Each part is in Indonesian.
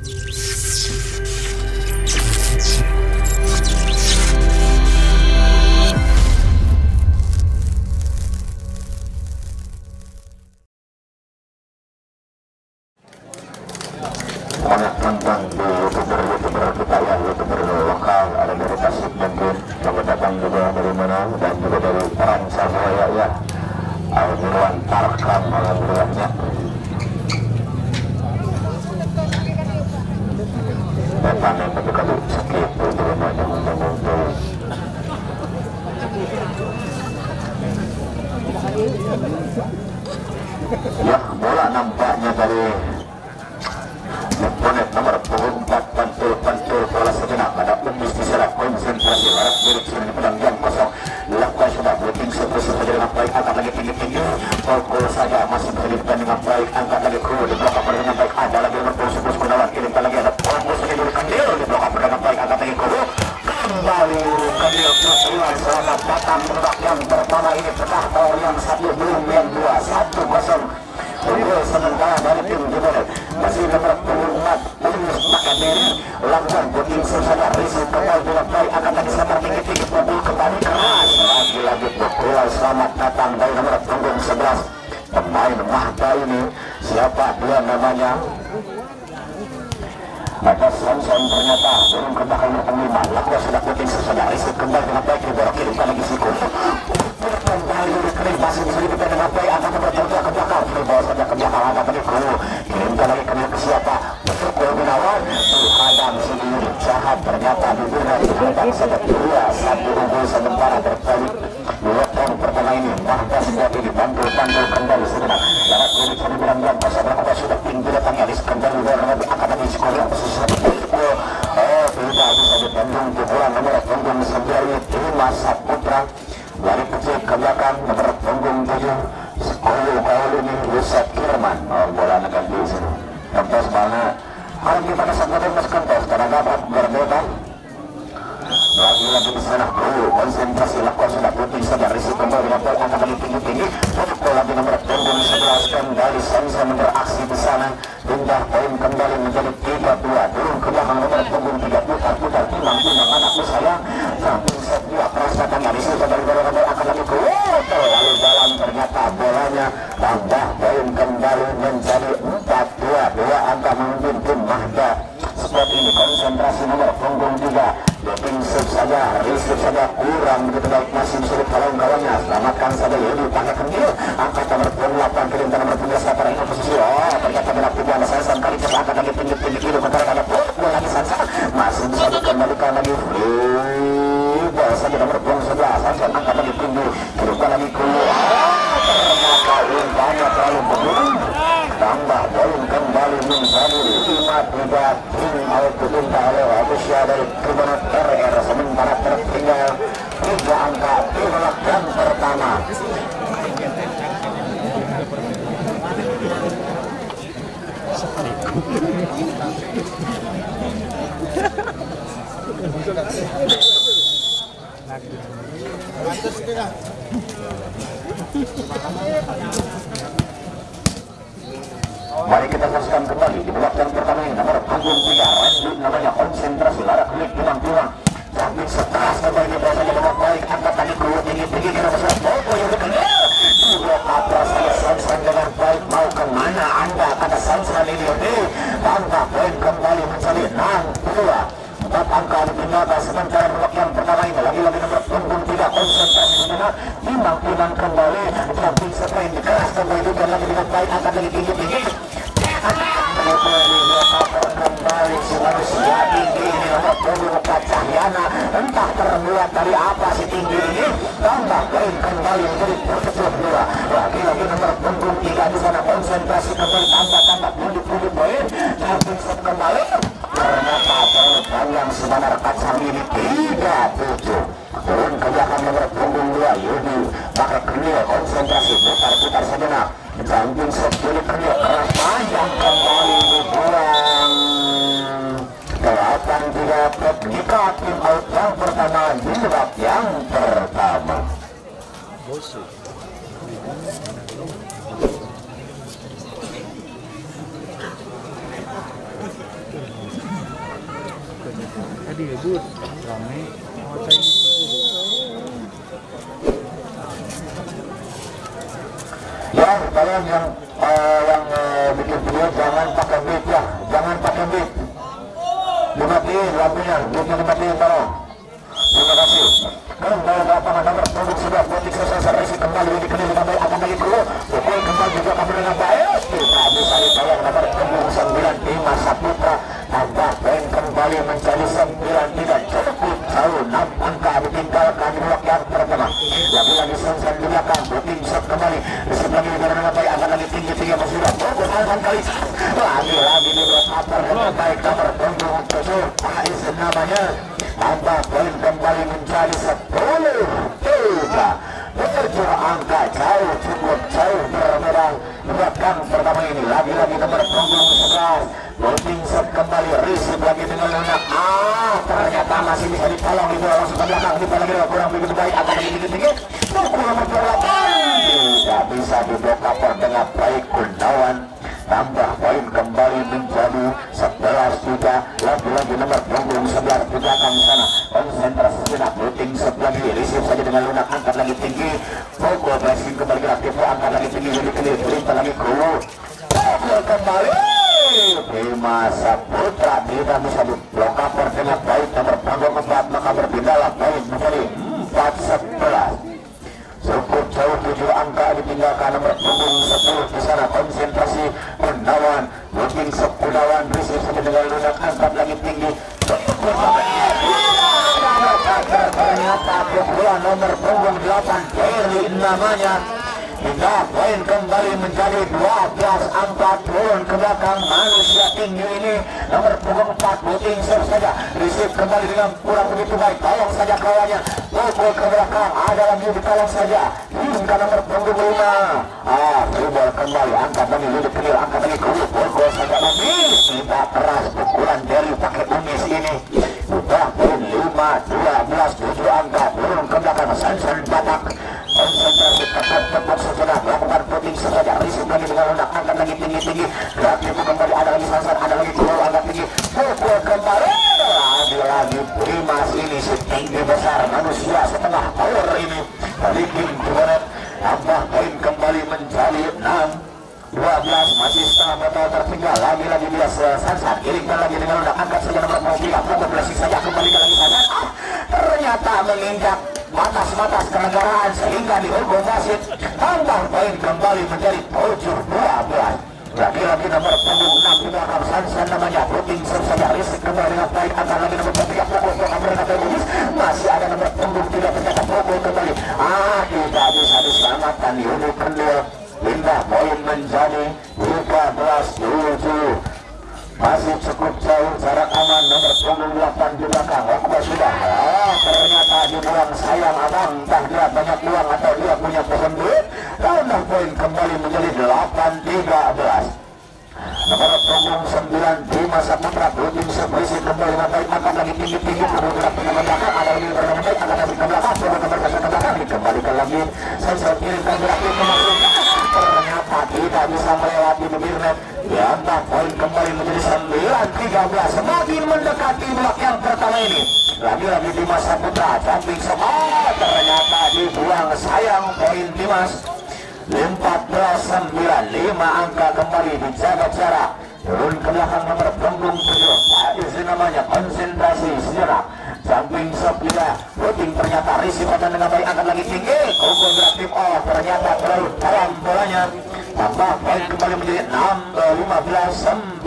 Banyak nonton di youtuber kita ya, youtuber lokal, ada dari Tasik mungkin yang datang juga dari mana, dan juga dari orang Samoya ya, Alhamdulillah Tarkam, alhamdulillahnya. Dan panen kali sakit di rumah ngomong-ngomong. Ya, bola nampaknya dari Bonet nomor 4 pantul bola sejenak ada umis di serat konsentrasi barat milik sini pedang yang kosong lakukan sudah blocking seterus saja dengan baik angkat lagi tinggi pukul saja masih berlipat dengan baik angkat lagi kru di blok dengan baik ada lagi nomor 10 Gunawan kirimkan lagi ada pukul saja dulu Kandil di blok dengan baik angkat lagi kru kembali Kandil keluar selamat datang menembak yang pertama ini pecah power yang satu belum yang 2-1-0 sementara dari tim Jibonet masih nomor 4 Ulus Makaderi langsung booking susah risik kembali dengan baik akan lagi sekitar tinggi pukul kembali keras lagi-lagi pukul selamat datang dari nomor punggung 11 pemain Mahta ini siapa dia namanya ada Samson ternyata turun ke belakang nomor 5 lakukan sudah booking susah risik kembali dengan baik diborok kirimkan lagi siku kembali kering masih bisa dipimpin dengan baik akan berjaya ke belakang dibawa saja ke belakang angkat lagi kru kirimkan lagi ke siapa pukul Gunawan hadang sendiri jahat ternyata dibina hadang saja 2-1 unggul sementara berbalik Luatan pertama ini Mahta sudah dibantu kembali sebentar darat milik sini bilang yang pasal berapa sudah tinggi datangnya di kembali dari akan lagi sekolah yang khusus tidak bisa dibandung pukulan nomor punggung 9 Dimas Saputra dari kecil ke belakang nomor punggung 7 sekolah kali ini Yusuf Kirman bola negara di sini kentos banget hari kita kesat mas kentos tenaga berbeda lagi-lagi di sana konsentrasi lakukan sudah putih saja risiko kembali dengan poin angkat lagi tinggi-tinggi pukul lagi nomor punggung 11 kembali Samson beraksi di sana pindah poin kembali menjadi 3-2 turun ke belakang nomor punggung 3 putar timang anakku sayang samping set 2 keras datangnya risiko dari bola akan lagi ke lalu dalam ternyata bolanya tambah poin kembali menjadi 4-2 dua angka memimpin tim Mahda spot ini konsentrasi nomor punggung 3 doping saja, risik saja kurang begitu baik masih sulit kawan-kawannya selamatkan saja Yudi pakai kendil angkat nomor 8 kirimkan nomor 13 kapal ini posisi ternyata berlaku ada Sansan kali cepat angkat lagi tinggi kiri bentar ada pukul lagi Sansan masih bisa dikembalikan lagi bawa saja nomor 11 Sansan angkat lagi tinggi kirimkan lagi ternyata banyak terlalu berburu tambah poin kembali menjadi 5-3 tim Al-Qudinta oleh Abusia dari Tribunat RR sementara tertinggal 3 angka di babak yang pertama. Mari kita saksikan kembali di babak yang pertama ini nomor punggung 3 Randy namanya konsentrasi lara klik pulang sambil setelah kembali di bawah saja dengan baik angkat tadi keluar tinggi kira masalah Bobo yang dikenal di blok atas saya Sansan dengan baik mau kemana anda kata Sansan ini tambah poin kembali menjadi 6-2 4 angka di penjata sementara blok yang pertama ini lagi-lagi nomor punggung 3 konsentrasi sejenak timbang kembali samping setelah ini keras kembali juga lagi dengan baik angkat lagi tinggi kembali manusia tinggi ini nomor punggung Cahyana entah terbuat dari apa si tinggi ini tambah poin kembali menjadi 42 lagi-lagi nomor punggung 3 di sana konsentrasi kembali tambah pundi poin samping set kembali ternyata poin yang sebenarnya kacang ini 37 turun ke belakang nomor punggung 2 Yudi pakai kenil konsentrasi putar sejenak samping set Yudi kenil keras panjang kembali dibuang 8-3 jika tim out yang pertama di babak yang pertama. Tadi ribut ramai cai ya. Kalian yang bikin video jangan pakai mic ya, jangan pakai mic, dimatiin lampunya, mic-nya dimatiin tolong. Terima kasih. Kembali ke lapangan nomor produk sudah politik selesai isi kembali dikenal dengan baik akan lagi dulu. Pukul kembali juga kami dengan baik. Kita bisa ditolong nomor punggung 9 Dimas Saputra. Tambah poin kembali menjadi 9-3. Cukup jauh 6 angka ditinggalkan di blok yang pertama. Lagi-lagi Sansan di belakang. Booking shot kembali. Risip lagi dengan baik akan lagi tinggi-tinggi masih sudah. Fokus alasan kali. Lagi-lagi di blok upper dengan baik nomor punggung 7. Ais namanya. Tambah poin kembali menjadi 10-3. Menuju angka jauh, cukup jauh berbeda. Belakang pertama ini lagi-lagi nomor punggung 11. Booking shot kembali, receive lagi dengan lunak. Ternyata masih bisa ditolong itu langsung ke belakang. Kita lagi kurang begitu baik, akan lagi tinggi-tinggi. Pukul nomor 8 tidak bisa diblok cover dengan baik Gunawan. Tambah poin kembali menjadi 11-3. Lagi-lagi nomor punggung 11 di belakang sana. Konsentrasi sudah booking shot lagi, receive saja dengan lunak, angkat lagi tinggi. Pukul pressing kembali aktif, angkat lagi tinggi, jadi clear, perintah lagi keluar. Pukul kembali. Dimas Saputra tidak bisa diblok cover dengan baik nomor punggung 4, maka berpindahlah poin menjadi 4-11. Cukup jauh 7 angka ditinggalkan nomor punggung 10 di sana. Konsentrasi Gunawan, booking shot Gunawan, receive saja dengan lunak, angkat lagi tinggi. Ternyata pukulan nomor punggung 8 Terry namanya. Hingga poin kembali menjadi 12 angka, turun ke belakang manusia tinggi ini nomor punggung 4 booking shot saja, receive kembali dengan kurang begitu baik, tolong saja kawannya, pukul ke belakang, ada lagi ditolong saja hingga nomor punggung 5. Dribble kembali, angkat lagi, lidik clear, angkat lagi, pukul saja lagi, tidak keras pukulan dari pakai umis ini. Sudah poin 5-12, 7 angka, turun ke belakang. Sansan Batak konsentrasi tetap sesudah melakukan booking saja, receive lagi dengan lunak, angkat lagi tinggi-tinggi, gratis kembali, ada lagi Sansan, ada lagi keluar, angkat tinggi, pukul kembali. Lagi Primas ini setinggi besar manusia setengah power ini dari King Juanet. Tambah poin kembali menjadi 6-12, masih setengah botol tertinggal. Lagi-lagi dia Sansan, kirimkan lagi dengan lunak, angkat saja nomor mobil, pukul blessing saja, kembali lagi Sansan. Ternyata menginjak batas-batas kenegaraan sehingga dihukum wasit. Tambah poin kembali menjadi 7-12. Lagi-lagi nomor punggung 6 di belakang Sansan namanya, booking shot saja, risik kembali dengan baik, akan lagi nomor 3 pukul untuk mereka terbunyi. Masih ada nomor punggung 3 ternyata pukul kembali. Tidak bisa diselamatkan Yudi Kendil. Pindah poin menjadi 13-7. Masih cukup jauh, jarak aman nomor punggung 8 di belakang. Waktu sudah, ternyata dibuang, sayang abang, entah dia banyak uang atau dia punya pohon duit. Tambah poin kembali menjadi 8-13. Nomor punggung 9 Dimas Saputra, booking shot, berisi kembali dengan baik, angkat lagi tinggi-tinggi, punggung belakang, ada lagi bernama baik, akan lagi ke belakang, punggung ke belakang, dikembalikan lagi, saya kirimkan belakang ke masuk. Ternyata tidak bisa melewati bibir net. Diambah poin kembali menjadi 9-13. Semakin mendekati blok yang pertama ini. Lagi-lagi Dimas Saputra, jumping shot. Ternyata dibuang, sayang poin Dimas. 14-9, 5 angka kembali dijaga jarak. Turun ke belakang nomor punggung 7. Itu namanya konsentrasi sejenak. Jumping shot dia, booking ternyata receive dengan baik, angkat lagi tinggi, pukul beraktif, ternyata terlalu dalam bolanya. Tambah poin kembali menjadi 15-9.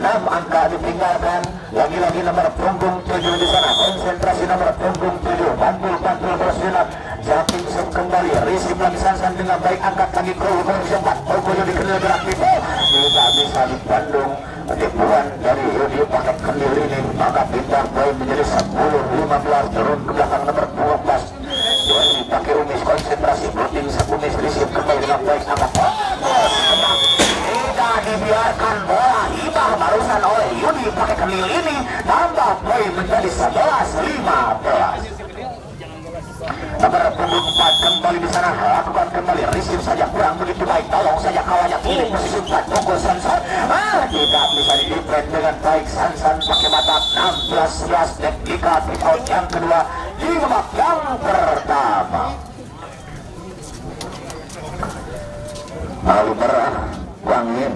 6 angka ditinggalkan. Lagi-lagi nomor punggung 7 di sana, konsentrasi nomor punggung 7, pantul bersinar, jumping shot kembali, receive lagi Sansan dengan baik, angkat lagi ke posisi 4, pukul dikenal beraktif, tidak bisa di Bandung. Penipuan dari Yudi pakai kendil ini, maka pindah poin menjadi 10-15, turun ke belakang nomor 12. Yudi pakai umis, konsentrasi, booking umis, receive kembali dengan baik, angkat tidak dibiarkan bola hibah barusan oleh Yudi pakai kendil ini. Tambah poin menjadi 11-15. Nomor punggung 4 kembali di sana, lakukan kembali, receive saja kurang begitu baik, tolong saja kawannya, kiri posisi 4, pukul Sansan. Tidak bisa di-defend dengan baik, Sansan pakai mata. 11 Dektika out yang kedua di babak yang pertama. Lalu merah Wangin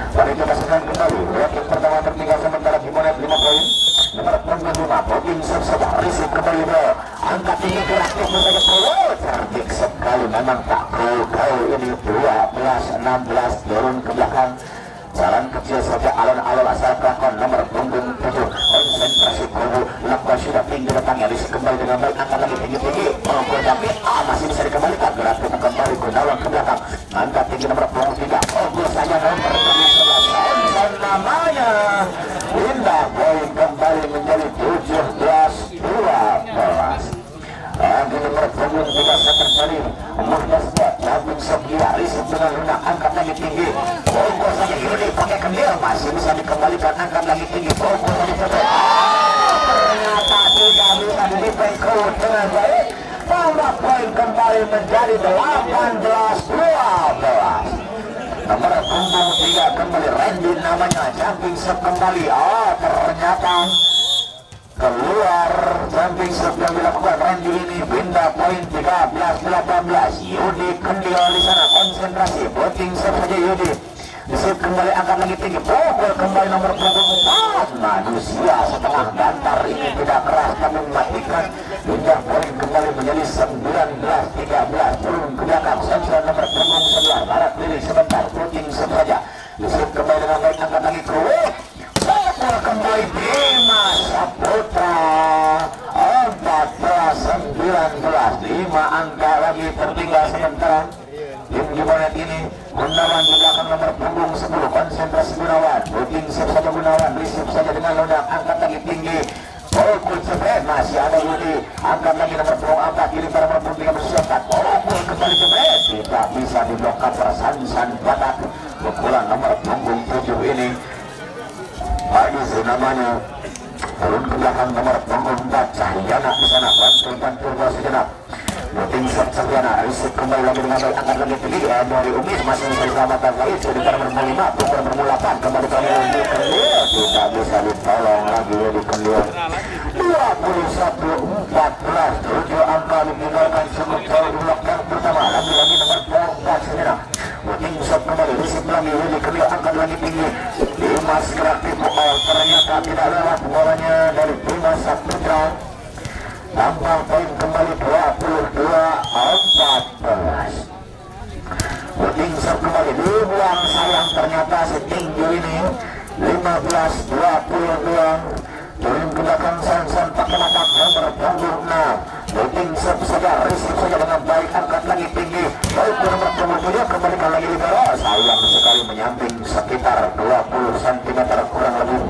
Mari kita saksikan kembali reaksi pertama tertinggal sementara Gimonet 5 poin. Nomor 5 Bobin saja risik kembali bro. Angkat tinggi kreatif saja Kolo. Cerdik sekali memang tak kau ini 12-16 turun ke belakang. Jalan kecil saja alon-alon asal kelakon nomor punggung 7. Konsentrasi Kolo. Lakukan sudah tinggi datangnya risik kembali dengan baik. Angkat lagi tinggi-tinggi. Mengukur tapi masih bisa dikembalikan. Gerakan kembali Gunawan ke belakang. Angkat tinggi nomor punggung 3. Fokus saja nomor 11. Namanya Indah poin kembali menjadi 17-12. Lagi nomor punggung 3 terjadi Muhdas buat Labung Sokia risik dengan lunak. Angkat lagi tinggi. Fokus saja Yudi pakai kendil masih bisa dikembalikan. Angkat lagi tinggi. Fokus saja ternyata tidak bisa didefend dengan baik. Tambah poin kembali menjadi 18-12. Nomor punggung 3 kembali Randy namanya jumping shot kembali. Ternyata keluar jumping shot yang dilakukan Randy ini. Benda poin 13-18. Yudi kendil di sana konsentrasi. Booting shot saja Yudi. Disip kembali angkat lagi tinggi. Pukul kembali nomor punggung 4. Manusia setengah bantar ini tidak keras tapi mematikan. Benda poin kembali menjadi 19-13. Turun ke belakang. Sensor nomor punggung 11. Barat diri sebentar. Booting shot saja. Disip kembali dengan baik angkat lagi Kruwe. Pukul kembali Bima Saputra. 14-19. 5 angka lagi tertinggal sementara. Tim Gimonet ini Gunawan di belakang nomor punggung 10. Konsentrasi Gunawan. Booting save saja Gunawan. Receive saja dengan lodak. Angkat lagi tinggi. Pukul cepet. Masih ada Yudi. Angkat lagi nomor punggung 4. Kiri pada nomor punggung 3 bersiapkan. Pukul kembali cepet. Tidak bisa diblokkan San Batak. Pukulan nomor punggung 7 ini. Hadis namanya. Turun ke belakang nomor punggung 4. Cahyana di sana. Bantu sejenak. Booting shot Cahyana. Risik kembali lagi dengan baik. Angkat lagi tinggi. Dari Umis masih bisa diselamatkan lagi. Sudah di nomor 5. Pukul nomor 8. Kembali kami di Kendil. Tidak bisa ditolong lagi di Kendil. 21-14. 7 angka ditinggalkan cukup jauh di blok yang pertama. Lagi-lagi nomor 4 Cahyana. Booting shot kembali. Risik lagi di Kendil. Angkat lagi tinggi. Dimas kreatif. Ternyata tidak lewat bolanya dari Dimas Saputra. Tambah poin kembali 22-14. Booting shot kembali dibuang sayang ternyata setinggi ini. 15-22. Turun ke belakang Sansan pakai mata nomor punggung 6. Booting shot saja, receive saja dengan baik. Angkat lagi tinggi. Baik nomor punggung 7 kembalikan lagi libero. Sayang sekali menyamping sekitar 20 cm kurang lebih.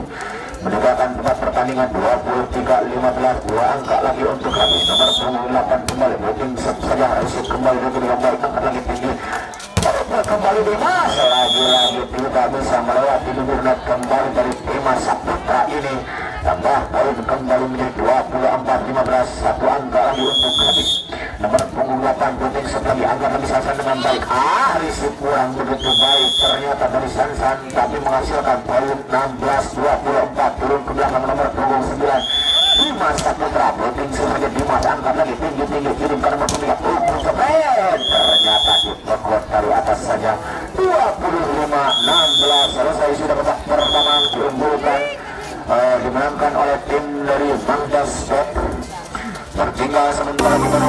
Meninggalkan tempat pertandingan 23-15. 2 angka lagi untuk habis. Nomor punggung 8 kembali. Booting shot saja, receive kembali dengan baik. Angkat lagi tinggi. Kembali Dimas. Lagi-lagi tidak bisa melewati Lumurnet kembali dari Dimas Saputra ini. Tambah poin kembali menjadi 24-15. 1 angka lagi untuk habis. Nomor punggung 8 Booting shot lagi. Angkat lagi Sansan dengan baik. Risik kurang begitu baik ternyata dari Sansan. Tapi menghasilkan poin 16-24. Turun ke belakang nomor punggung 9 Dimas Saputra. Booting shot saja Dimas. Angkat lagi tinggi-tinggi. Kirim ke nomor punggung 3. Ternyata dipekot dari atas saja. 25-16. Selesai sudah babak pertama diunggulkan. Dimenangkan oleh tim dari Muhdas Sport. Tertinggal sementara kita 1-0.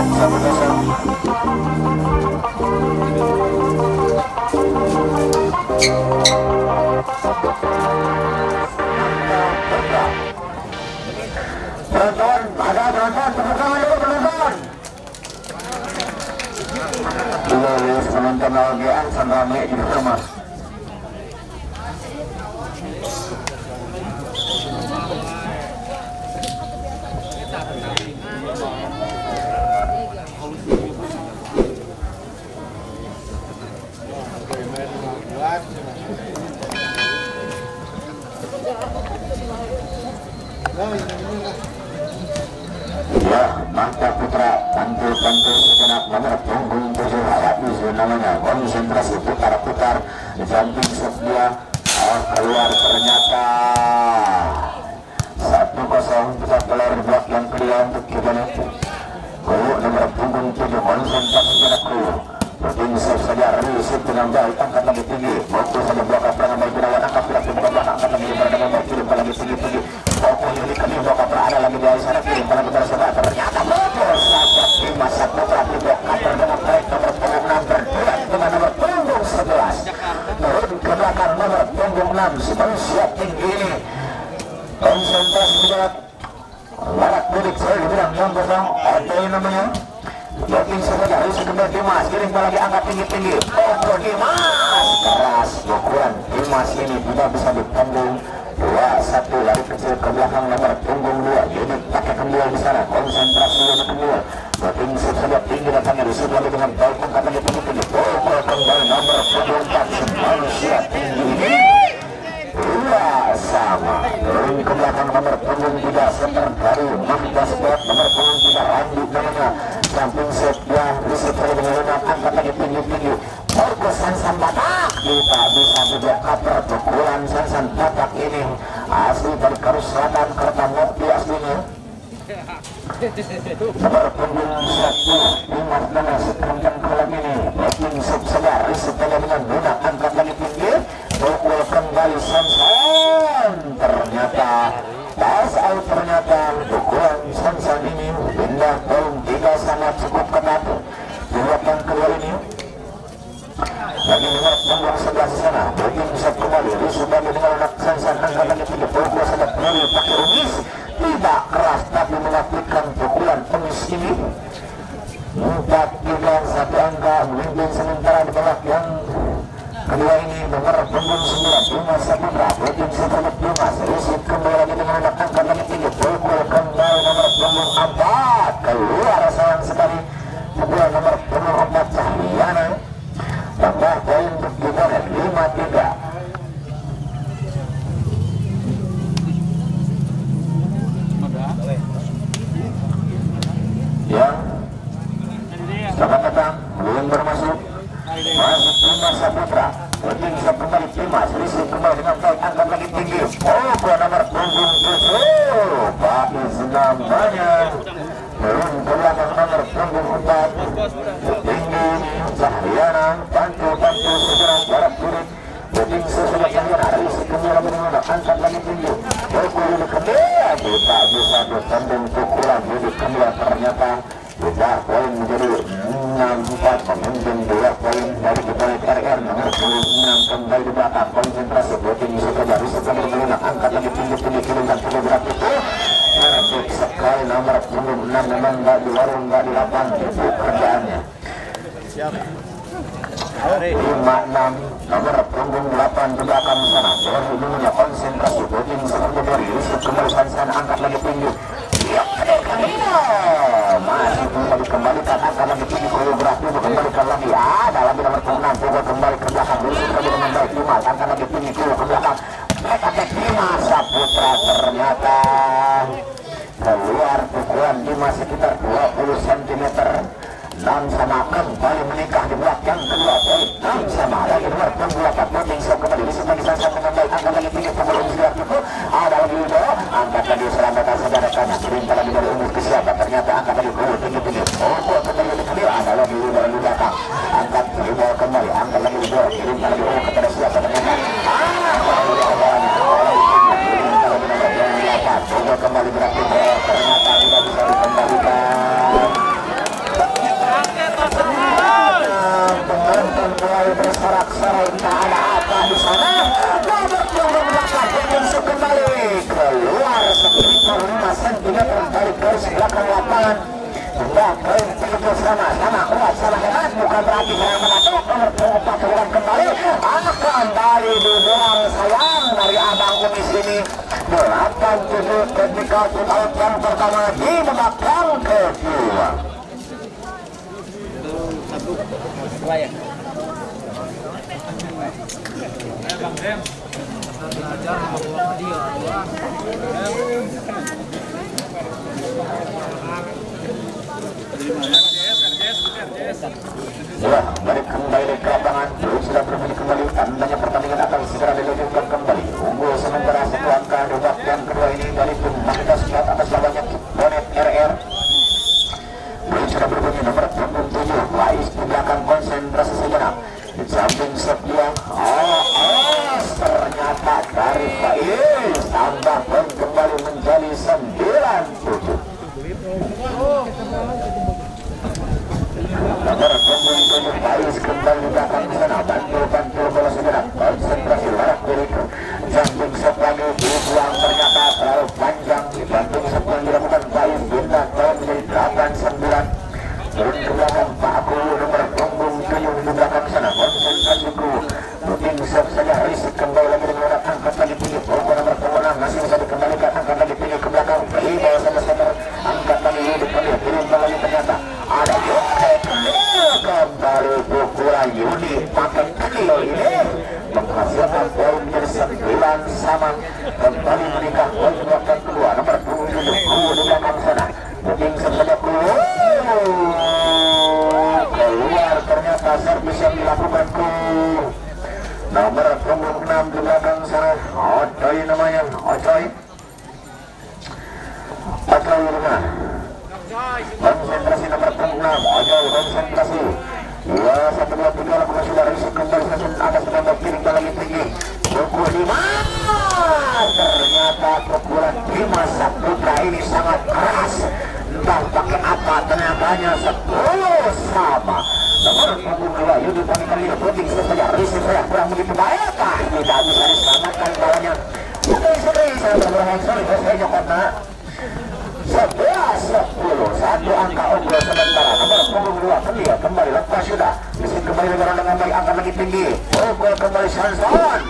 Penonton, ada penonton, tepuk tangan dulu penonton. Lulus penonton LGN Sanrame di rumah. Ya, mantap putra, pantul-pantul sejenak nomor punggung 7 Hafiz namanya, konsentrasi putar-putar, jumping shot dia keluar ternyata 1-0 bisa keluar blok yang kedua untuk Kibane. Gol nomor punggung 7 konsentrasi sejenak dulu. Berpingsir saja, riset dengan baik, angkat lagi tinggi, fokus saja belakang dengan baik, Gunawan angkat tidak ke belakang, angkat lagi berada dengan baik, kirim lagi tinggi-tinggi, fokus ini kami belakang berada lagi dari sana, kirim lagi dari sana, ternyata fokus saja di masa putra di belakang dengan baik, nomor punggung 6 berdua dengan nomor punggung 11, turun ke belakang nomor punggung 6, sedang siap tinggi ini, konsentrasi sejenak, larak mudik saya dibilang yang berdang, apa yang namanya? Blocking saja, harus kembali Dimas, kirim lagi angkat tinggi-tinggi, Dimas, keras, pukulan Dimas ini tidak bisa ditanggung. 2-1 lari kecil ke belakang nomor punggung 2, unit pakai kedua di sana, konsentrasi unit kedua, blocking saja tinggi datangnya, disut lagi dengan baik, angkat lagi tinggi-tinggi, pukul kembali nomor punggung 4, manusia tinggi ini. 2 sama, turun ke belakang nomor punggung 3, setter baru, Mahda Sport, nomor punggung 3, Randy namanya, samping set yang riset lagi dengan lunak, angkat lagi tinggi-tinggi, fokus Sansan Batak, kita bisa juga cover pukulan Sansan Batak ini, asli dari Garut Selatan, Kertamukti aslinya. Nomor punggung 1, Dimas Dana, sekencang kolam ini, blocking sub segar, riset lagi dengan lunak, angkat lagi tinggi, pukul kembali Sansan, ternyata pas out, ternyata pukulan Sansan ini pindah poin 3 sangat cukup ketat di belakang kedua ini. Lagi nomor punggung 11 di sana, blocking shot kembali, Risu Bami dengan anak Sansan, angkat lagi tinggi, pukul sangat kembali pakai Umis, tidak keras tapi melakukan pukulan Umis ini 4-3, 1 angka memimpin sementara di belakang yang kedua ini nomor punggung 9, Dimas Saputra, blocking shot untuk Dimas, Risu kembali lagi dengan anak, angkat lagi tinggi, pukul kembali nomor punggung 4, keluar sayang sekali, kedua nomor punggung 4 Cahyana, tambah poin untuk Gibran 5-3. Ya, selamat datang, belum bermasuk, masuk Dimas Saputra, blocking shot kembali Dimas, Risu kembali dengan baik, angkat lagi tinggi, pukul nomor punggung 7, Baiz namanya, turun ke belakang nomor punggung 4, tinggi Cahyana, bantu segera barat kulit, blocking sesuai Cahyana, Risu kembali lagi dengan angkat lagi tinggi, pukul unit kedua, kita bisa bertanding pukulan unit kedua, ternyata sudah poin menjadi 6-4, memimpin 2 poin dari Kibane RR nomor 6 kembali di belakang, konsentrasi blocking saja, Risu kembali melunak, angkat lagi tinggi-tinggi, kirimkan ke berat itu merebut sekali nomor punggung 6, memang nggak di warung, nggak di lapang, itu kerjaannya. 5-6, nomor punggung 8 di belakang sana, baru dulunya konsentrasi blocking seperti dari Risu kembali Sansan, angkat lagi tinggi, masih belum dikembalikan, akan lagi tinggi, koreografi dikembalikan lagi, ada lagi nomor punggung 6, pukul kembali ke belakang, Risu kembali dengan baik, Dimas, akan lagi tinggi, ke belakang, Dimas Saputra, ternyata keluar pukulan Dimas sekitar 20 cm, 6 sama, kembali menikah di belakang kedua, 6 sama, lagi nomor punggung 8, blocking shot kembali, Risu lagi Sansan dengan baik, angkat lagi tinggi, pukul Umis itu, ada lagi Widodo, angkat lagi selamatan saudara-saudara, perintah lagi dari Umis ke siapa, ternyata angkat lagi pukul tinggi-tinggi, pukul kembali di kedua, ada lagi Widodo di belakang, angkat Widodo kembali, angkat lagi Widodo, perintah lagi kepada siapa, ternyata pukul kembali berarti ternyata tidak bisa dikembalikan. Penonton mulai bersorak-sorai, tak ada apa di sana. Nomor punggung 8 masuk kembali, keluar sekitar 5 cm dari garis belakang lapangan. Sudah poin 7 sama kuat, sama hebat, bukan berarti yang mengatuk. Nomor punggung 4 keluar kembali, kembali dibuang sayang dari Abang Umis ini. 8-7 ketika out yang pertama di babak yang kedua. Ya, balik kembali ke lapangan. Belum sudah berbunyi kembali. Tandanya pertandingan akan segera dilanjutkan kembali. Unggul sementara satu angka di babak yang kedua ini dari tim Mahita Sport atas lawannya Bonet RR. Belum sudah berbunyi nomor punggung 7. Faiz di belakang konsentrasi sejenak. Di samping sebelah. Ternyata dari Faiz tambah poin kembali menjadi 9-7. Nomor punggung 7 Faiz kembali di belakang sana. Bantu bola sejenak. Konsentrasi larak milik samping sebelah dibuang, ternyata terlalu panjang. Bantu sebelah dilakukan Faiz bintang tahun menjadi 8-9. Turun ke belakang Pak Aku nomor punggung 7 di belakang sana. Konsentrasi ku Rutin saja risik kembali lagi dengan orang angkat lagi tinggi. Pokok nomor punggung 6 masih bisa dikembalikan, angkat lagi tinggi ke belakang. Beli bawah sama center, angkat lagi dipanggil kirim lagi, ternyata ada kembali pukulan Yudi pakai kecil ini menghasilkan poin menjadi 9 sama. Kembali menikah poin yang kedua nomor punggung 7 di belakang sana. Booking saja keluar, ternyata servis yang dilakukan ku nomor punggung 6 di belakang sana. Ocoy namanya, Ocoy rumah. Konsentrasi nomor punggung 6, Ocoy konsentrasi. 2, 1, 2, 3 lakukan sudah risik kembali stasiun atas menambah kiri lagi tinggi. Pukul 5. Ternyata pukulan Dimas Saputra ini sangat keras. Entah pakai apa, tenaganya 10 sama. Nomor punggung 2 Yudi Pangkali Puting saja risik saya kurang begitu baik. Tidak bisa diselamatkan bawahnya. Sekali saya berbohong, saya nyokotnya 11-10, satu angka unggul sementara. Nomor punggung 2 Kelia kembali lepas sudah. Mesin kembali dengan baik, angkat lagi tinggi. Pukul kembali Sanson.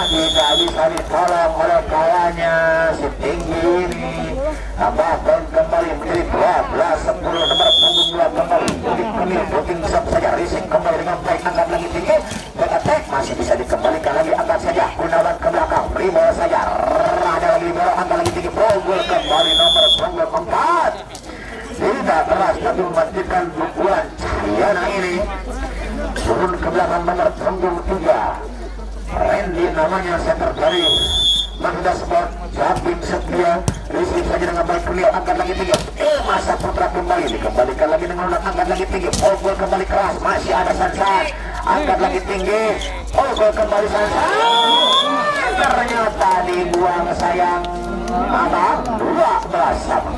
Tidak bisa ditolong oleh kawannya si tinggi ini. Tambah poin kembali menjadi 12-10. Nomor punggung 2 kembali Kelia Puting saja risik kembali dengan baik, angkat lagi tinggi. Attack masih bisa dikembalikan lagi, angkat saja. Gunawan ke belakang, beri bola saja. Ada lagi bola, angkat lagi tinggi. Pukul kembali nomor punggung 4. Tidak keras tapi mematikan pukulan Cahyana ini. Turun ke belakang nomor punggung 3 Randy namanya, center dari Mahita Sport. Samping setia risik saja dengan baik, beliau angkat lagi tinggi. Masa Putra kembali dikembalikan lagi dengan angkat lagi tinggi. Pukul kembali keras, masih ada Sansan, angkat lagi tinggi. Pukul kembali Sansan, ternyata dibuang sayang. Abang 12 sama.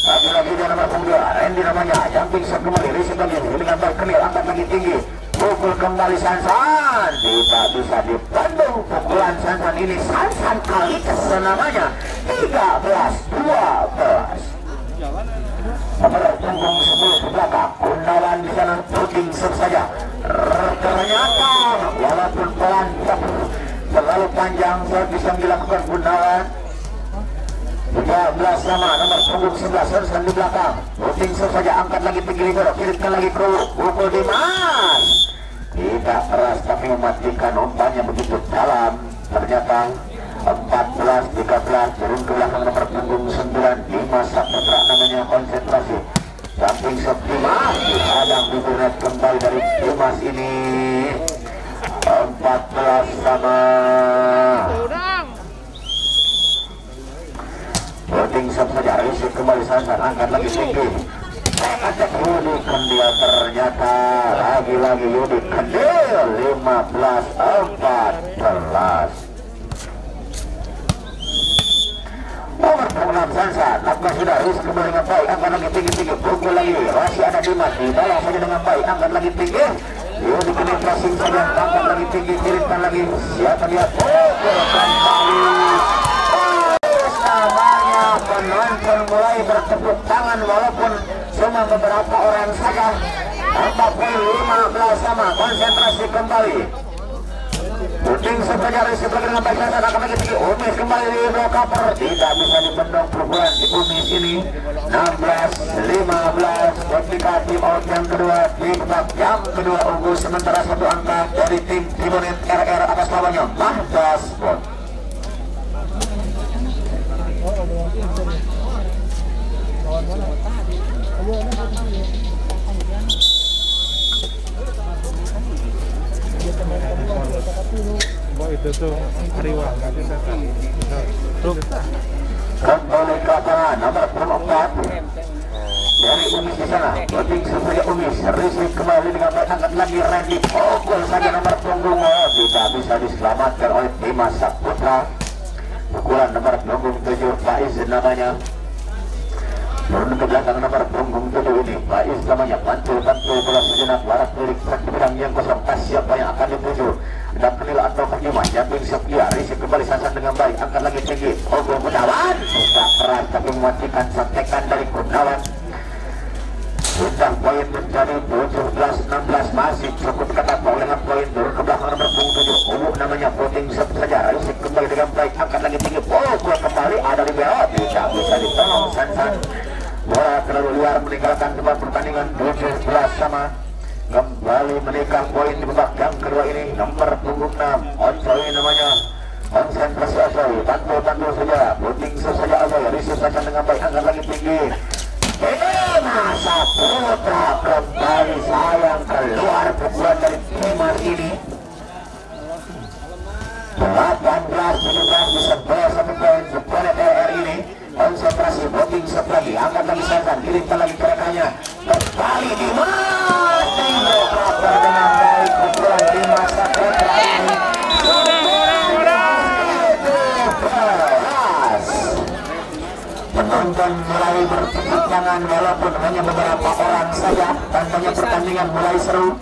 Lagi-lagi dia nomor punggung 2 Randy namanya, jumping shot kembali risik lagi dengan baik, clear, angkat lagi tinggi. Pukul kembali Sansan, tidak bisa dibendung pukulan Sansan ini. Sansan kali kesenamanya 13-12. Nomor punggung 10 ke belakang Gunawan di sana, Puting saja. Ternyata walaupun pelan terlalu panjang, saya bisa dilakukan Gunawan. 13 sama. Nomor punggung 11 Sansan di belakang. Puting saja, angkat lagi tinggi, kirimkan lagi ke pukul Dimas. Tidak keras tapi mematikan umpannya begitu dalam. Ternyata 14-13. Turun ke belakang nomor punggung 9 Dimas Saputra namanya, konsentrasi. Samping Dimas dihadang bibirnya kembali dari Dimas ini. 14 sama. Puting saja risik kembali Sansan, angkat lagi tinggi. Ajak Yudi Kendil, ternyata lagi-lagi Yudi Kendil 15-14. Nomor punggung 6 Sansan, lakukan sudah risik kembali dengan baik, angkat lagi tinggi-tinggi. Pukul lagi, masih ada Dimas, dibalas saja dengan baik, angkat lagi tinggi. Yudi Kendil pressing saja, angkat lagi tinggi, kirimkan lagi. Siapa dia? Pukul kembali. Penonton mulai bertepuk tangan walaupun cuma beberapa orang saja. 15 sama. Konsentrasi kembali. Puting saja risiko dengan baik dan akan lagi tinggi. Umis kembali di blok cover, tidak bisa dibendung pukulan di Umis ini. 16-15 ketika tim out yang kedua di babak yang kedua unggul sementara satu angka dari tim Timonit RR atas lawannya Mahda Sport. Itu tuh Ariwa kembali ke lapangan nomor 4 dari Umis di sana. Penting saja Umis risik kembali dengan baik, angkat lagi Randy pukul saja nomor punggung, tidak bisa diselamatkan oleh Dimas Saputra. Pukulan nomor punggung 7 Faiz namanya, turun ke belakang nomor punggung 7 ini Faiz namanya, bantu bola sejenak waras milik truk di bidang yang kosong. Siapa yang akan dituju dan Kenil atau Kanyuma Jambing Sepia risik kembali sasaran dengan baik, angkat lagi tinggi Ogo Gunawan, tidak keras tapi mematikan santekan dari Gunawan. Sudah poin menjadi 17-16, masih cukup ketat dengan poin turun ke belakang nomor punggung 7 Ubu namanya, voting saja risik kembali dengan baik, angkat lagi tinggi pukul kembali ada libero, tidak bisa ditolong Sansan. Bola terlalu luar meninggalkan tempat pertandingan. 17 sama, kembali menikah poin di babak yang kedua ini nomor punggung 6 Onsoy namanya, konsentrasi Onsoy, bantu saja, puting saja Onsoy, risik saja dengan baik, angkat lagi tinggi Masa Putra kembali sayang keluar pukulan dari Timar ini. 18-17 bisa bola satu poin Suponet RR ini. Konsentrasi, voting set lagi, angkat lagi Sansan, kirimkan lagi kerekannya kembali Dimas, tinggal kabar dengan baik pukulan Dimas Saputra ini. Penonton mulai bertepuk tangan walaupun hanya beberapa orang saja, tandanya pertandingan mulai seru.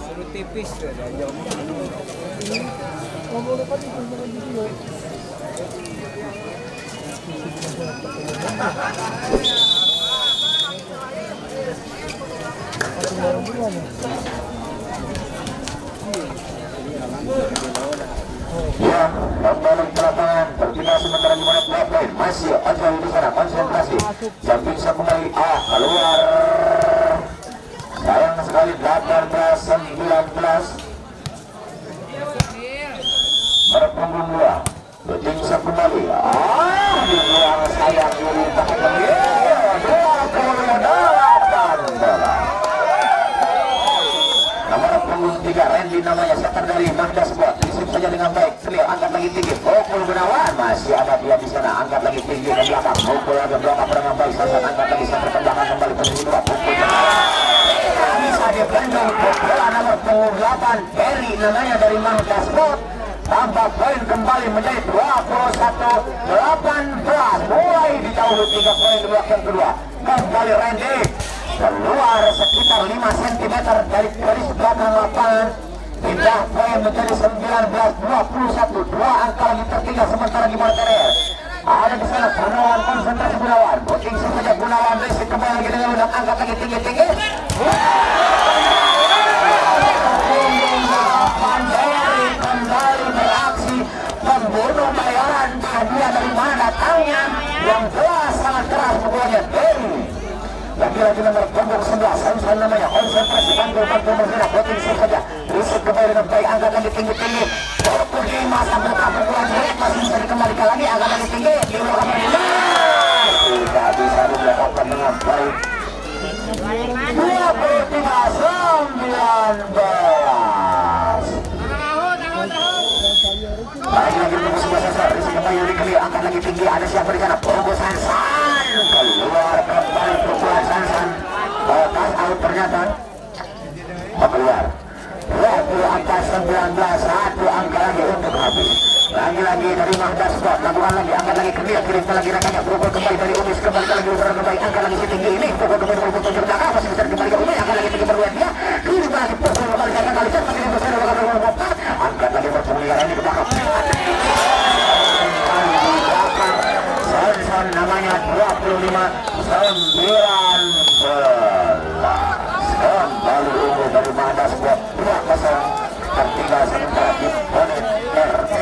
Ya, kembali ke lapangan, berpindah sementara di mana play masih ada di sana, konsentrasi. Jambing kembali, keluar. Sayang sekali 18-19. Berpunggung 2. Beting kembali. Dibuang sayang dulu tak kembali. 28 bola. Nomor punggung 3 Randy namanya, setter dari Mahda Sport, risip saja dengan baik, clear, angkat lagi tinggi pukul Gunawan, masih ada dia di sana, angkat lagi tinggi ke belakang, pukul lagi belakang dengan baik, Sansan angkat lagi setter ke belakang kembali posisi 2, pukul tidak bisa dibendung, pukulan nomor punggung 8 Harry namanya dari Mahda Sport, tambah poin kembali menjadi 21-18, mulai dijauhi 3 poin di blok yang kedua. Kembali Randy keluar sekitar 5 cm dari garis belakang lapangan, pindah poin menjadi 19-21, 2 angka lagi tertinggal sementara di Monterer. Ada di sana Gunawan, konsentrasi Gunawan, booking saja Gunawan, risik kembali lagi dengan udah angkat lagi tinggi-tinggi. Pandai kembali beraksi, pembunuh bayaran, hadiah dari mana datangnya, yang jelas sangat keras pukulannya dari lagi-lagi nomor punggung 11 Sansan namanya, konsentrasi bantu bergerak, voting saja risik kembali dengan baik, angkat lagi tinggi-tinggi pukul 5 sampai pukulan jelek masih bisa dikembalikan lagi, angkat lagi tinggi di luar tidak bisa dilakukan dengan baik. 23-19 lagi-lagi nomor 11 risik kembali dikali, angkat lagi tinggi, ada siapa di sana, punggung Sansan keluar kembali pukulan Sansan, pass out ternyata keluar. Waktu angka 19, 1 angka lagi untuk habis. Lagi-lagi dari Mahda Sport, lakukan lagi, angkat lagi ke dia, kirimkan lagi rekannya, pukul kembali dari Umis, kembali lagi usaha kembali, angkat lagi setinggi ini, pukul kembali dari pukul ke belakang, masih bisa kembali ke Umis, angkat lagi tinggi berduet dia, kirimkan lagi pukul kembali ke kali cepat, ini besar, angkat lagi berpengaliran ini ke belakang. Sansan namanya 25-19. Kembali unggul dari Mahda Sport 2-0, tertinggal sementara di Bonet RR.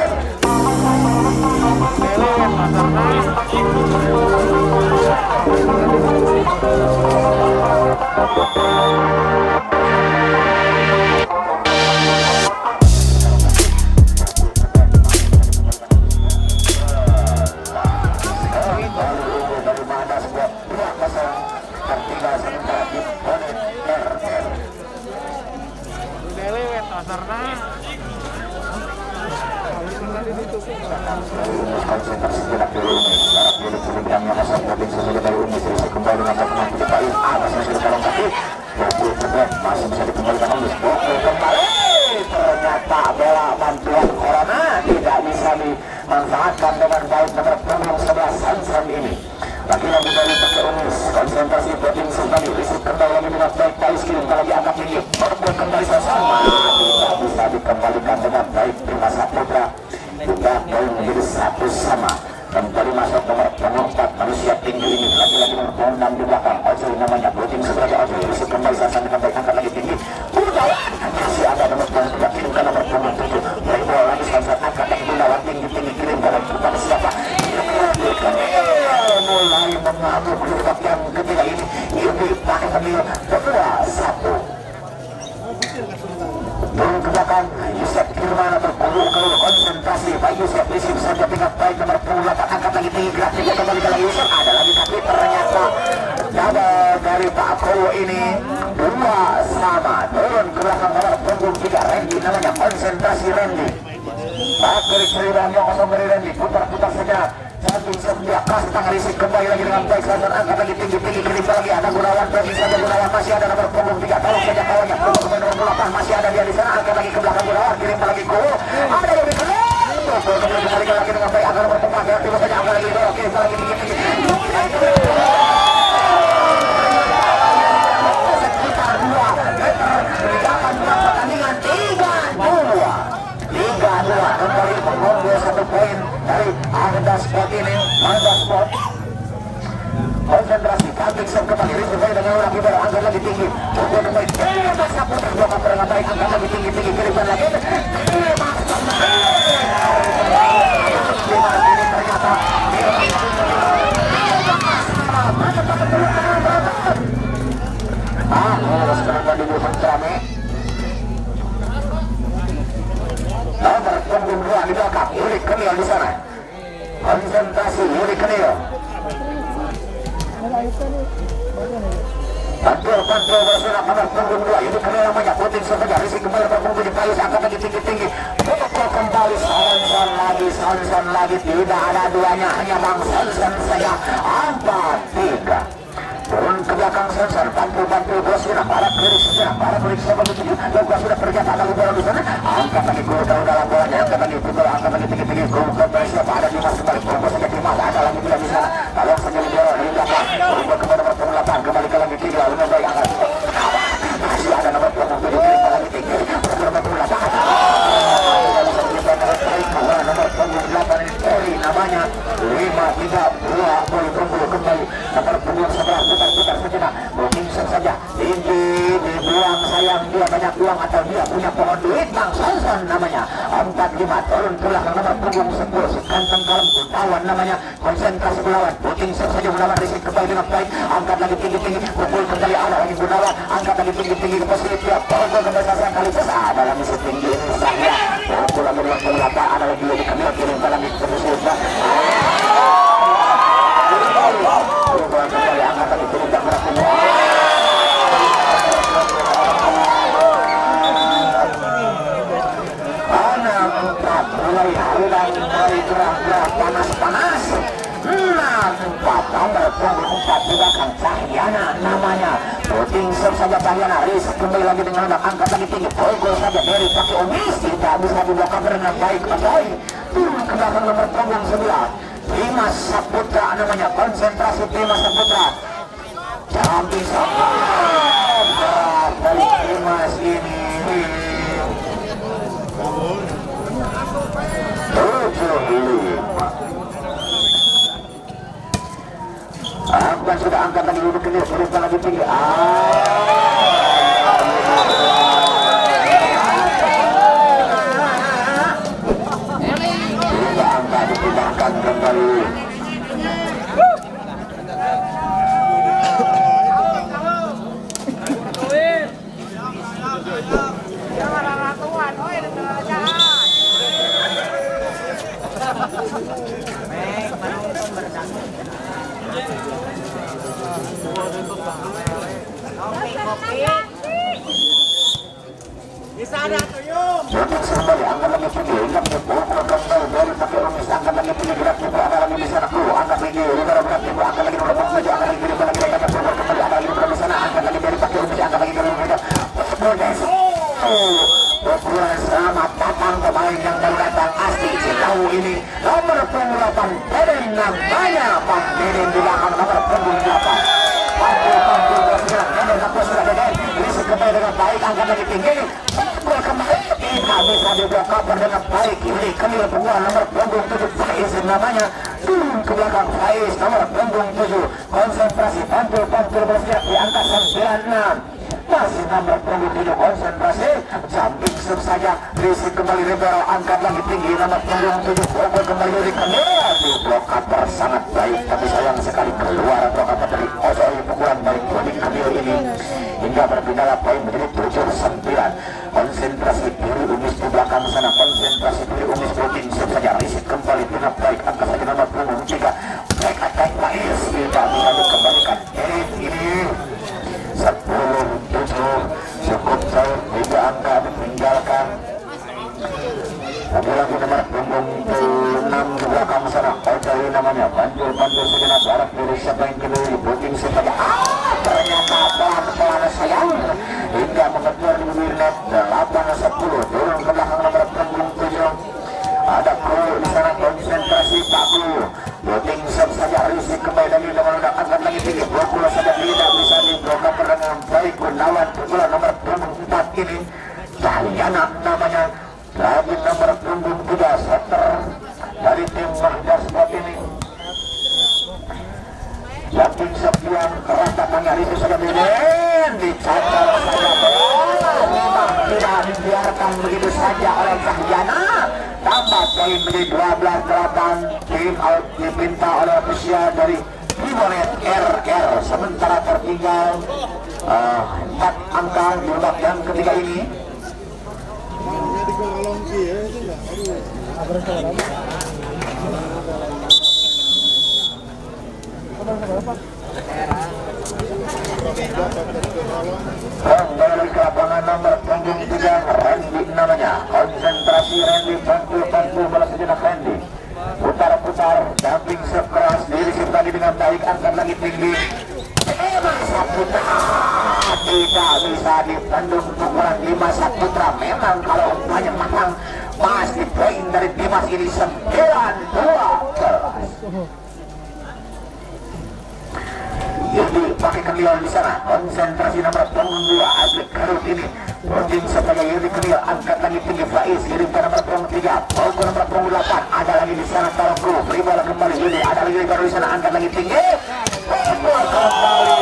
konsentrasi gerak dulu ini jarak dulu kilogramnya masuk mobil sesudah dari Umi Sri kembali dengan teman dipalin atasnya sudah kalong kaki bokul kebret masih bisa dikembalikan Umi bokul kembali ternyata bola bantuan Corona tidak bisa dimanfaatkan dengan baik nomor punggung 11 Sansan ini lagi-lagi dari pakai Umis konsentrasi boting kembali risik kembali lagi dengan baik Pais kirim lagi angkat tinggi bokul kembali sama tidak bisa dikembalikan dengan baik Prima Saputra juga poin menjadi 1 sama kembali masuk nomor 4 manusia tinggi ini lagi-lagi nomor 6 di belakang Ojol namanya boting sebagai Ojol risik kembali Sansan dengan baik angkat lagi tinggi masih ada nomor 3 kirim ke nomor 7 baik bola lagi Sansan angkat lagi Gunawan tinggi-tinggi kirim kepada siapa mulai mengamuk di babak yang ketiga ini Yubi pakai pemilu kedua 1 turun ke belakang Yusef Kirmana berpuluh konsentrasi Pak Yusef risip saja tingkat baik nomor 28 angkat lagi tinggi gerak tinggi kembali ke Yusef ada lagi tapi ternyata double dari Pak Kowo ini 2 sama turun ke belakang nomor punggung 3 Randy namanya konsentrasi Randy Pak kiri-kiri yang kosong dari Randy putar-putar saja satu sebelah kasih tangan risik kembali lagi dengan baik Sansan angkat lagi tinggi-tinggi kirim lagi ada Gunawan bagi saja Gunawan masih ada nomor punggung 3 tolong saja kawannya punggung nomor 8 masih ada dia di sana angkat lagi ke belakang Gunawan kirim lagi Kowo ada yang kembali lagi dengan baik angkat nomor 4 ya tiba saja angkat lagi kirim lagi tinggi-tinggi sekitar 2 meter meninggalkan pertandingan 3-2 kembali mengunggul 1 poin dari Agda Sport ini Agda Sport konsentrasi Kaltik kembali risiko dengan lagi baru angkat lagi tinggi untuk kembali masa putar 2 kapal dengan baik angkat lagi tinggi-tinggi kirimkan lagi ini ternyata harus kenapa di belakang rame nomor punggung 2 di belakang Yuri Kenil di sana konsentrasi Yuri Kenil Pantul bersurat nomor punggung 2 Yuri Kenil namanya puting saja risik kembali berpunggung di Payus angkat lagi tinggi-tinggi pukul kembali Sansan lagi tidak ada duanya hanya Bang Sansan saja 4-3 turun ke belakang Sansan bantu bersurat barat kiri sama begitu lalu sudah terjata ada bola di sana angkat lagi gol dalam bolanya angkat lagi tinggi-tinggi gol kembali siapa ada di masuk balik punggung saja di mana ada lagi tidak di sana kalau saja di bola dari belakang berubah kepada nomor 8 kembali ke lagi 3 lalu baik angkat masih ada nomor 7 kirim lagi tinggi nomor 8 nomor punggung 8 ini Tori namanya 5-3-2 boleh punggung kembali nomor punggung 11 putar sejenak booking saja tinggi dibuang sayang dia banyak uang atau dia punya pohon duit Bang Sansan namanya 4-5 turun ke belakang nomor punggung 10 sekanteng kalem Gunawan namanya konsentrasi Gunawan booking saja Gunawan risik kembali dengan baik angkat lagi tinggi-tinggi pukul kembali ada lagi Gunawan angkat lagi tinggi-tinggi ke posisi dia pukul kembali Sansan kali ada lagi setinggi ini saya pukul lagi dengan pelapa ada lagi di kamera kirim lagi ke posisi kembali angkat lagi turun dan berat mulai harian mulai gerak panas 6-4 nomor punggung 4 di belakang Cahyana namanya puting saja Cahyana risik kembali lagi dengan angkat lagi tinggi pukul saja dari pakai Umis tidak bisa dibelakang dengan baik Atai turun ke belakang nomor punggung 11 Dimas Saputra namanya konsentrasi Dimas Saputra jangan bisa dari Dimas ini 7-5 Amban sudah angkat lagi duduk ini turunkan lagi tinggi angkat dipindahkan kembali Bisa Jogging kembali, angkat lagi tinggi, ingat pukul kembali dari pakai rumis, angkat lagi tinggi, gerak tipu, ada lagi di sana, angkat lagi, gerak tipu, angkat lagi nomor 4, angkat lagi dari lagi dari pukul kembali, ada lagi di sana, angkat lagi dari pakai rumis, angkat lagi dari rumah, pukulan selamat datang pemain yang baru datang asli Cilau ini, nomor 8, Deden namanya, Pak Deden di belakang nomor 8. Bisa kembali dengan baik, angkat lagi tinggi, pukul kembali, tidak bisa diblokir dengan baik. Ini kembali pukulan nomor punggung 7 Faiz namanya, turun ke belakang Faiz nomor punggung 7, konsentrasi pantul bersiap di angka 96. Masih nomor punggung 7 konsentrasi, jumping sub saja, risik kembali Ribero, angkat lagi tinggi nomor punggung 7, pukul kembali dari Kandera, di blokator sangat baik, tapi sayang sekali keluar blokator dari Ozoi, pukulan dari Bodi Kamil ini hingga berpindah poin menjadi 7-9. Konsentrasi diri Umis di belakang sana, konsentrasi diri Umis rutin sub saja, risik kembali dengan baik, angkat saja nomor punggung 3, baik attack Faiz, tidak bisa dikembalikan ini 10-7, cukup jauh, 3 angka ditinggalkan. Tapi lagi nomor punggung 6 di belakang sana, Ojai namanya, pantul sejenak arah diri siapa yang kedua, booting sebagai ternyata pelan-pelan sayang hingga mengejar di net 8-10, turun ke belakang nomor punggung 7. Ada Kru di sana, konsentrasi Pak Kru, booting saja, risik kembali dari nomor angkat lagi tinggi, pukul saja tidak bisa diblokir dengan baik. Gunawan pukulan nomor punggung 4 ini, Cahyana namanya, lagi nomor punggung 3 setter dari tim Mahda Sport ini. Yakin Septian keras datangnya itu saja Beden, dicatat saja memang tidak dibiarkan begitu saja oleh Cahyana. Tambah poin menjadi 12-8, tim out dipinta oleh ofisial dari Bimonet RR, sementara tertinggal 4 angka di babak yang ketiga ini. Kembali ke lapangan nomor punggung 3, Randy namanya, konsentrasi Randy, pantul balas sejenak Randy, putar dumping sekeras, diri lagi dengan baik, angkat lagi tinggi, Saputra tidak bisa dipendung pukulan Dimas Saputra. Memang kalau umpamanya matang pasti poin dari Dimas ini 9-2. Jadi pakai Kelion di sana, konsentrasi nomor punggung 2 Aslik Garut ini, Rodin sebagai Yudi Kelion, angkat lagi tinggi Faiz, kirim ke nomor punggung 3, pukul nomor punggung 8, ada lagi di sana Tarku, beri bola kembali Yudi, ada lagi baru di sana, angkat lagi tinggi, pukul kembali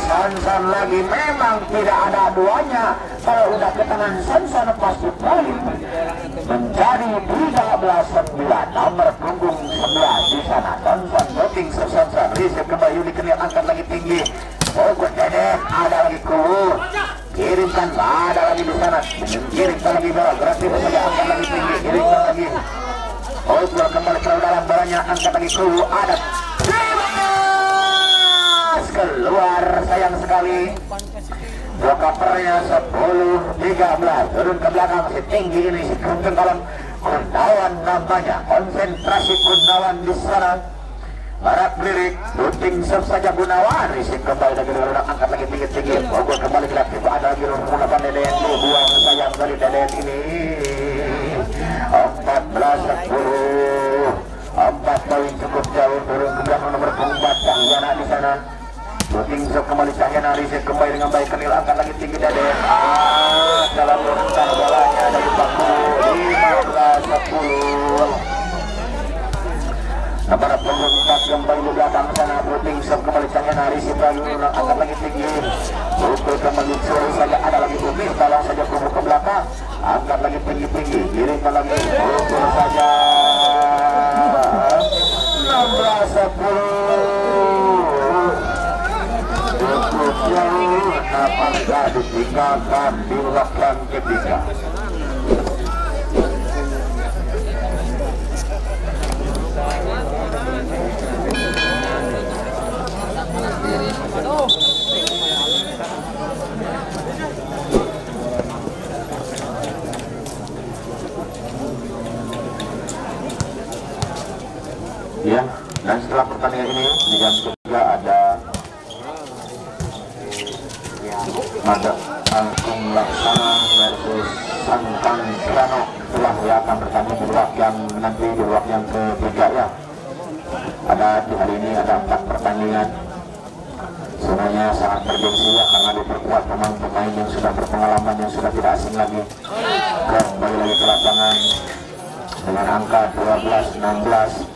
Sansan lagi, memang tidak ada duanya. Kalau udah ke tangan Sansan pasti poin menjadi 13-9, nomor punggung 11 di sana. Sansan voting Sansan, risik kembali Yudi Kelion, angkat lagi tinggi, pukul Dedek, ada lagi Kuwu, kirimkan, ada lagi di sana, kirimkan lagi bola, gratis saja, angkat lagi tinggi, kirimkan lagi, pukul kembali ke dalam bolanya, angkat lagi Kuwu, ada keluar, sayang sekali. Blokapernya 10-13, turun ke belakang, si tinggi ini si Kuntung Kalem, Gunawan namanya, konsentrasi Gunawan di sana. Barak lirik, shooting sub saja Gunawan, risik kembali dari orang, angkat lagi tinggi-tinggi, pukul kembali ke aktif, ada lagi menggunakan Deden, dibuang sayang dari Deden ini. 14-10, 4 poin cukup jauh, turun ke belakang nomor 4 Cahyana di sana. Shooting sub kembali Cahyana, risik kembali dengan baik, Kenil angkat lagi tinggi Deden, dalam rentang bolanya dari Paku, 15-10. Nomor punggung 4 kembali di belakang sana, shooting sub kembali Cahyana, risik angkat lagi tinggi, pukul kembali sore saja, ada lagi Umi, tolong saja punggung ke belakang, angkat lagi tinggi-tinggi, kirimkan lagi, pukul saja 16-10. Cukup jauh, apakah ditinggalkan di belakang ketiga. Ya, dan setelah pertandingan ini di jam ketiga ada Agung Laksana versus Santang Kirano. Itulah yang akan bertanding di babak yang nanti di babak yang ketiga ya. Ada di hari ini ada 4 pertandingan. Semuanya sangat bergengsi ya, karena diperkuat pemain-pemain yang sudah berpengalaman, yang sudah tidak asing lagi. Kembali lagi ke lapangan dengan angka 12-16.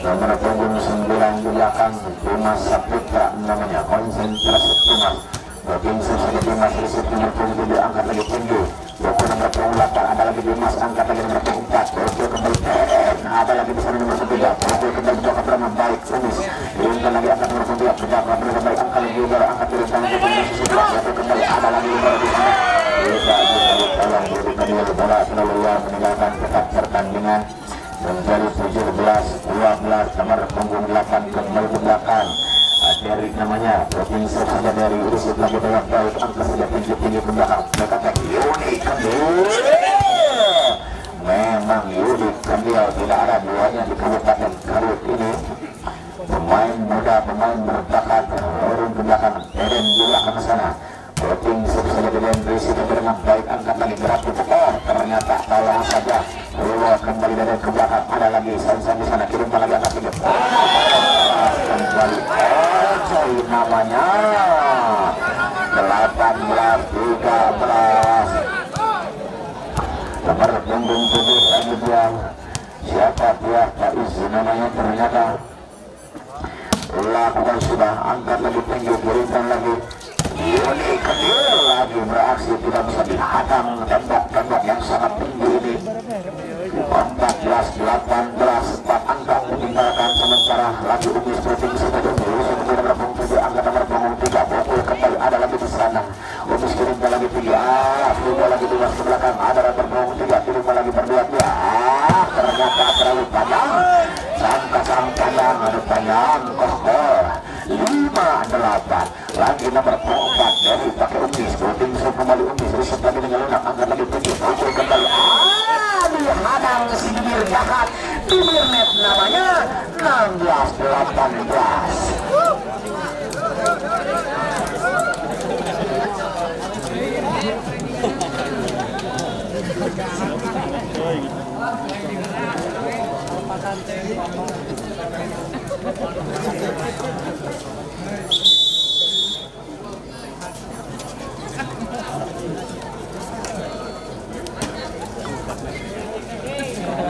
Nomor punggung 9 di belakang Dimas Saputra namanya, konsentrasi Dimas. Booking saja Dimas riset nomor punggung 7 angkat lagi tinggi. Boko nomor punggung 8 ada lagi Dimas angkat lagi nomor punggung 4. Boko kembali ada lagi di sana nomor 3. Boko kembali mencoba bermain baik Umis. Diunggah lagi angkat nomor punggung 2. Berjaga bermain baik angkat lagi baru angkat dari tangan ke punggung sisi. Boko kembali ada lagi nomor di sana. Tidak tolong berikan dia bola selalu meninggalkan tetap pertandingan. Menjadi 17-12 nomor punggung 8 kembali ke belakang. Dari namanya Booking saja dari Rusuk lagi banyak baik angka saja tinggi-tinggi ke belakang. Mereka tak unik kembali. Memang unik kembali, tidak ada duanya di Kabupaten Garut ini. Pemain muda, pemain berbakat turun ke belakang. Eden di belakang sana. Booking saja dengan Rusuk dengan baik angkat lagi gerak. Oh ternyata tolong saja. Keluar kembali dari ke belakang. Ada lagi Sansan di sana, kirimkan lagi angkat lagi. Kembali coy namanya 18-13 nomor punggung 7 lagi dia. Siapa dia? Tak izin namanya. Ternyata lakukan sudah angkat lagi tinggi, kirimkan lagi. Unik kecil lagi beraksi, tidak bisa dihadang tembok-tembok yang sangat tinggi ini. 14-18 4 angka meninggalkan sementara lagi Umis Booking saja Umis untuk nomor punggung 7 angka nomor punggung 3. Bokul kembali ada lagi di sana. Umis kirimkan lagi 3. Kirimkan lagi 2 ke belakang. Ada nomor punggung 3. Kirimkan lagi berdua dia. Ternyata terlalu panjang. Sangka-sangkanya ada panjang. Koskor 5-8 lagi nomor 4 dari pakai Umis. Booking kembali Umis riset lagi dengan lunak angkat lagi tinggi. Bokul kembali dihadang si bibir jahat bibir net namanya 16-18.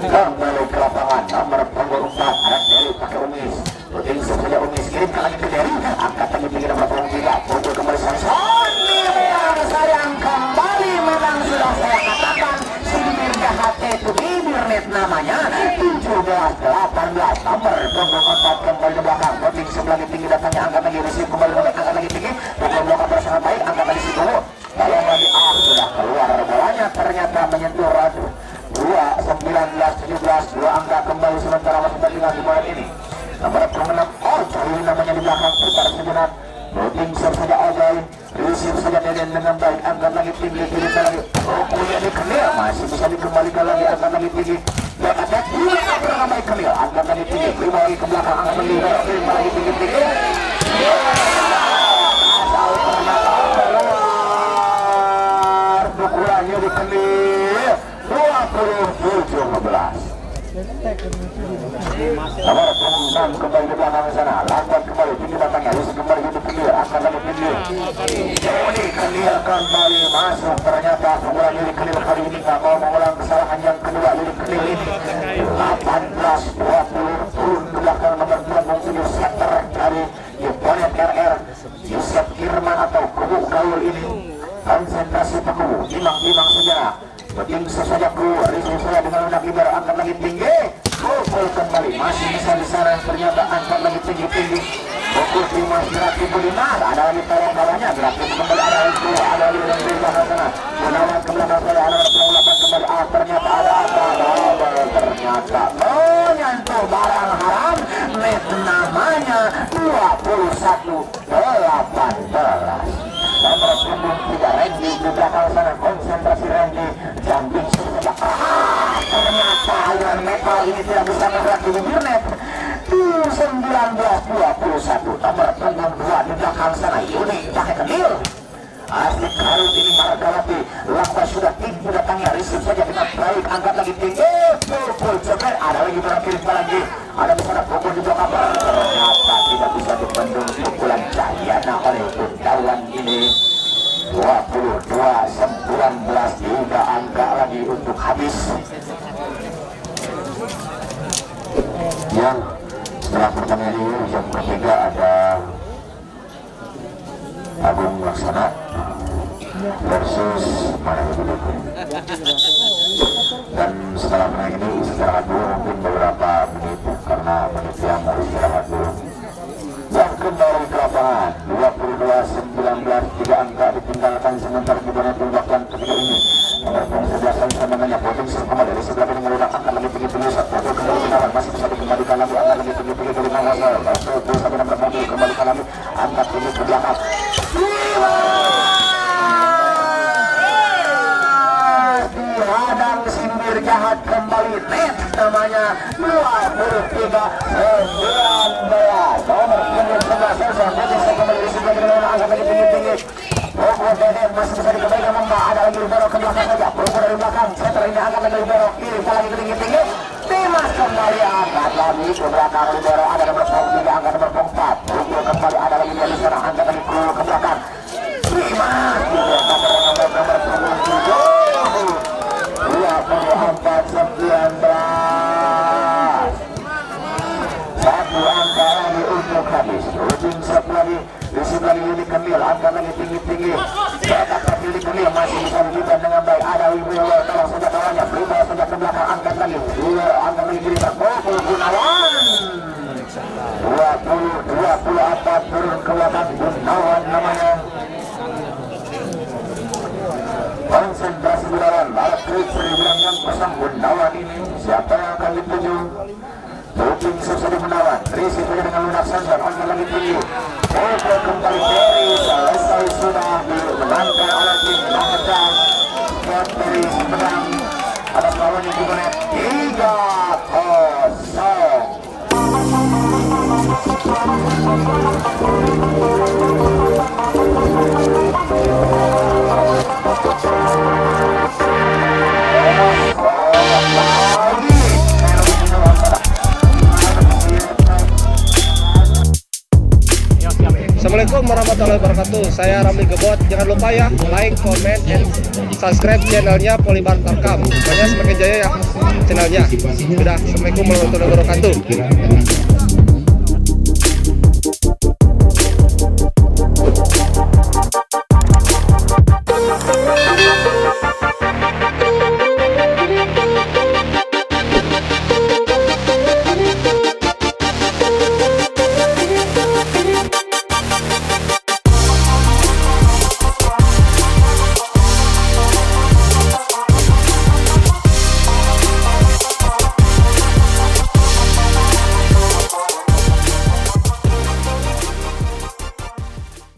Kembali ke lapangan nomor punggung 4 ada dari pakai Umis. Booking saja Umis kirimkan lagi ke Derry. Angkat lagi tinggi nomor punggung 3. Pukul kembali Sanson. Sayang kembali memang sudah saya katakan si bibir jahat itu bibir net namanya 17-18 nomor punggung 4 kembali ke belakang. Booking lagi tinggi datangnya angkat lagi risip kembali angkat lagi tinggi. Pukul belakang bersama baik angkat lagi si dulu. Kalau lagi sudah keluar bolanya ternyata menyentuh radu. 19-17 2 angka kembali sementara masih tertinggal di bola ini. Nomor punggung 6 Ojoy namanya di belakang putar sejenak. Booking saja Ojoy risip saja Deden dengan baik angkat lagi tinggi lagi. Kuliah di Kenil masih bisa dikembalikan lagi angkat lagi tinggi. Lihat ada dengan baik Kenil angkat lagi tinggi. Terima lagi ke belakang angkat lagi terima lagi tinggi. Asal ternyata keluar pukulannya di Kenil 27-15. Nomor punggung 6 kembali ke belakang sana. Lakukan kembali tinggi datangnya. Risik kembali hidup Kenil. Angkat lagi tinggi. Joni Kenil kembali masuk. Ternyata pukulan Yuli Kenil kali ini tak mau mengulang kesalahan yang kedua Yuli Kenil ini. 18-20 turun ke belakang nomor punggung 7 setter dari Yuponet RR Yusuf Kirman atau Kubu Gaul ini. Konsentrasi Kubu. Timang-timang sejarah. Booking saja keluar, risik saya dengan lunak libar angkat lagi tinggi. Pukul kembali masih bisa di sana ternyata angkat lagi tinggi. Pukul 5-15 ada lagi tolong bawahnya gratis kembali ada lagi keluar ada lagi dengan di belakang sana. Gunawan ke belakang saya ada pengulapan kembali ternyata ada ternyata menyentuh barang haram net namanya 21-18. Nomor punggung 3 Randy di belakang sana konsentrasi Randy jumping saja ternyata aliran metal ini tidak bisa menggerak di bibir net 19-21 nomor punggung 2 di belakang sana Yuni pakai kedil. Asli Karut ini Margawati lakukan sudah tinggi datangnya risip saja dengan baik, angkat lagi tinggi pukul cepat, ada lagi berakhir lagi, ada bisa pukul di belakang, ternyata tidak bisa dibendung pukulan Cahyana oleh Pundawan ini. 22-19 juga angka lagi untuk habis. Yang setelah pertandingan ini yang ketiga ada Agung Laksana versus mana dulu. Dan setelah pertandingan ini istirahat dulu mungkin beberapa menit karena menit yang harus istirahat dulu. Yang kembali ke lapangan 22-19 tiga angka ditinggalkan sementara di mana tembakan ketiga ini. Nomor punggung 11 sama dengan Boting kembali dari sebelah kiri menggunakan angka lebih tinggi saat Boting kembali menawan masih bisa dikembalikan lagi angka lebih tinggi dari Mawasal. Terus sampai nomor punggung kembalikan lagi angkat tinggi ke belakang. Dihadang sindir jahat kembali net namanya 23-19 nomor punggung 11 bisa kembali di sebelah kiri angkat lagi tinggi. Pukul Deden masih bisa dikembalikan Mamba, ada lagi libero ke belakang saja, pukul dari belakang, setelah ini angkat lagi libero kiri, lagi tinggi-tinggi, Dimas kembali angkat lagi ke belakang libero, ada nomor punggung 3, angkat nomor punggung 4, pukul kembali, ada lagi di sana, angkat lagi ke belakang, Dimas juga nomor punggung 7, 24-19, satu angka lagi untuk habis, ujung satu lagi. Di sebelah Yuni Kemil, angkat lagi tinggi-tinggi. Kata Yuni Kemil masih bisa dibuat dengan baik. Ada Wibowo, tolong saja kawannya. Wibowo saja ke belakang, angkat lagi. Wibowo, angkat lagi kiri. Pukul Gunawan. 20-24 turun ke belakang. Gunawan namanya. Konsentrasi Gunawan. Barat klik seribuan yang pasang Gunawan ini. Siapa yang akan dituju? Booking susah Gunawan, Risi punya dengan lunak sensor, angkat lagi tinggi. Pukul kembali dari selesai sudah dimenangkan oleh tim Magetan. Buat dari menang atas lawannya di menit 3-0. Assalamualaikum warahmatullahi wabarakatuh. Saya Ramli Gebot. Jangan lupa ya like, comment, and subscribe channelnya Polibar Tarkam. Pokoknya semakin jaya ya channelnya. Sudah. Assalamualaikum warahmatullahi wabarakatuh.